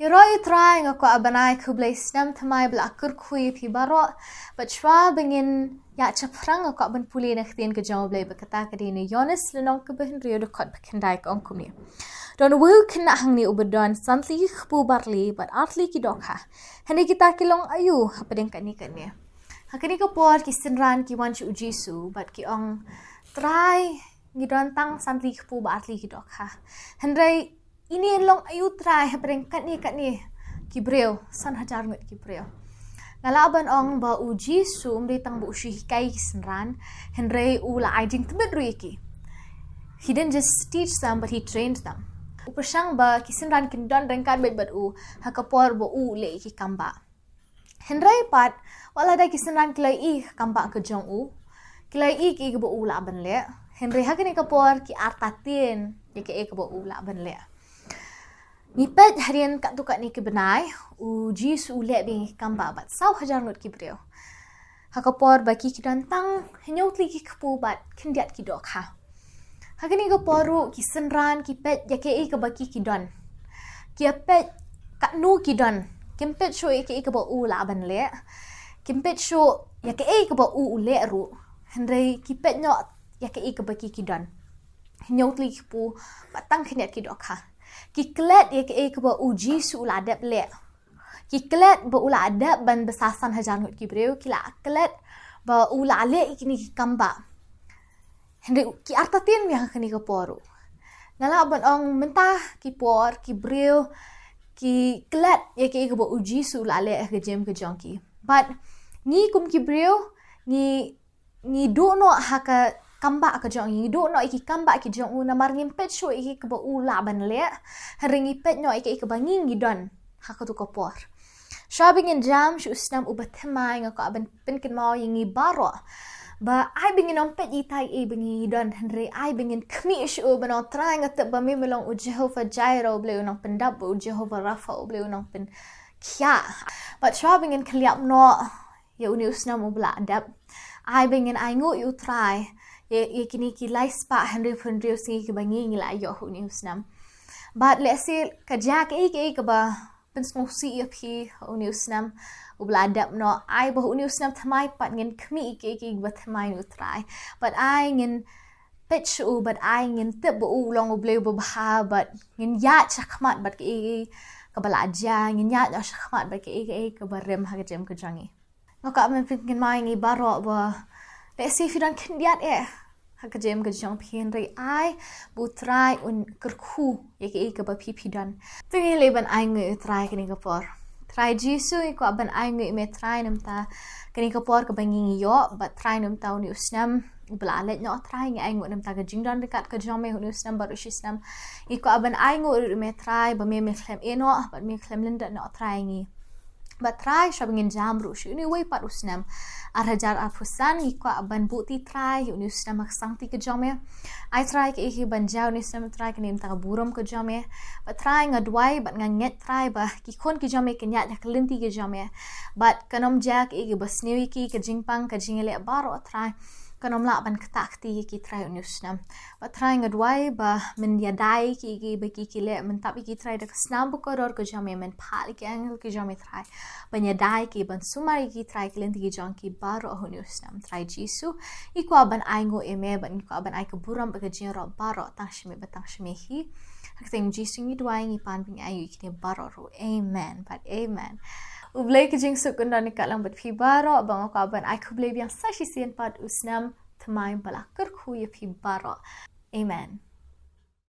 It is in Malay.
Yoroi try ngako abanai kublai snam thamai blakur kui pi barok bachwa bengin ya chaprang ngako aban puli nakhtien ke jaw blai bakata kadini Yonis lenong kebahin rio dekot bakendai ke ongkumni. Don wu kena hangni ubedon santli khpu barli but artli ki dokha. Hani kita kilong ayu hapadeng kani kani. Hakani ko por ki sinran ki wan chu jisu but ki ong try ngidon tang santli khpu barli ki dokha. Hendrai ini long ayu try hapadeng kani kibreo san hajar ngut kibreo. Ngalaban ong ba uji sum de tang bu shi kai sinran Henry ula aiding tebet ruiki. He didn't just teach them but he trained them. Upasang ba kisinran kindon rengkan bet u hakapor bo u le ki kamba. Henry pat wala da kisinran kilai I kamba ke jong u. Kilai I ki bo u la ban le. Henry hakani kapor ki artatin ke bo u la ban le. Nipet harian kat tu kat ni ke benai uji sule bing kamba bat sau hajar ngut ki breu. Hakapor baki ki dantang henyot li ki kpu bat kendiat ki dok ha. Hakani ko poru ki senran ki pet ya ke ke baki ki don. Ki pet kat nu ki don. Kimpet sho ke ke bo u la ban le. Kimpet sho ya ke bo u le ru. Hendrai ki pet nyot ya ke baki ki don. Henyot li ki kpu bat tang kendiat ki dok ha. Kiklet ya ke ba uji su ula adab le. Kiklet ba ula adab ban besasan hajar ngut kibreu kila klet ba ula le ikini ki kamba. Henry ki artatin yang kini ke poru. Ngala ban ong mentah ki por ki breu ki klet ya ke ba uji su ula le ke jem ke jongki. But ni kum ki breu ni do no haka kamba ke jong yi do no iki kamba ki jong u namar ngimpet sho iki ke ba u la ban le ringi pet no iki ke banging gidon hakatu ko por shopping in jam shu snam u bathmai ngako aban pinkin mau yingi baro ba ai bingin on pet itai e bingi don henry ai bingin kmi shu bano trying at ba mi melong u Jehovah Jireh ble unong pendab u Jehovah Rapha ble unong pen kya but shopping in kliap no ya uni usnam u bla adab ai bingin ai ngu you try ye kini ki life spa Henry Fundrio si ke bangi ngila yo hu ni usnam but let's say ka jak ke ba pensmo si pi uni usnam u bladap no ai ba uni usnam thamai pat ngin khmi ke ba thamai nu try but ai ngin pitch u but ai ngin tip u long u ble bu ba but ngin ya chakmat but ke ka balaja ngin ya chakmat but ke ba rem ha ke jem ke jangi ngaka men ngin mai ngi baro ba let's see if you don't kendiat haka jem ke jong pien ri ai bu try un kerku ye ke ba pipi dan tingi leben ai ngi try kini ke por try jisu ko ban ai ngi me try nam ta kini ke por ke bangi yo but try nam ta ni usnam bla let no try ngi ai ngi nam ta ke jing dan dekat ke jong me ni usnam baru shisnam ko ban ai ngi me try ba me klem eno but me klem linda no try ngi but try shopping in jam ru shu ni way pat usnam arhajar afusan ko ban buti try uni usnam sangti ke jome I try ke ban jaw ni usnam try ke nim ta buram ke jome but try ngadwai but nganget try ba ki kon ke jome ke nyat ke linti ke jome but kanom jak basnewi ki ke jingpang ke jingele baro try kanom la ban ktakti ki try uni usnam but try ngadwai ba men yadai ki ba ki le men tapi ki try de snam bu koror ke jome men phal ke angel ke jome try ban yadai ki ban sumari ki try ke linti ke jong ki baro uni usnam try jisu iko ban aingo eme ban iko ban ai ke buram ba ke jero baro tang shime batang shime hi hakting jisu ni dwai ni pan ping ayu ki baro ro amen but amen ublay ke jing sukunda ni kalang bat fi baro bang ko ban ai kublay biang sashi sien pat usnam thamai bala kerku ye fi baro amen.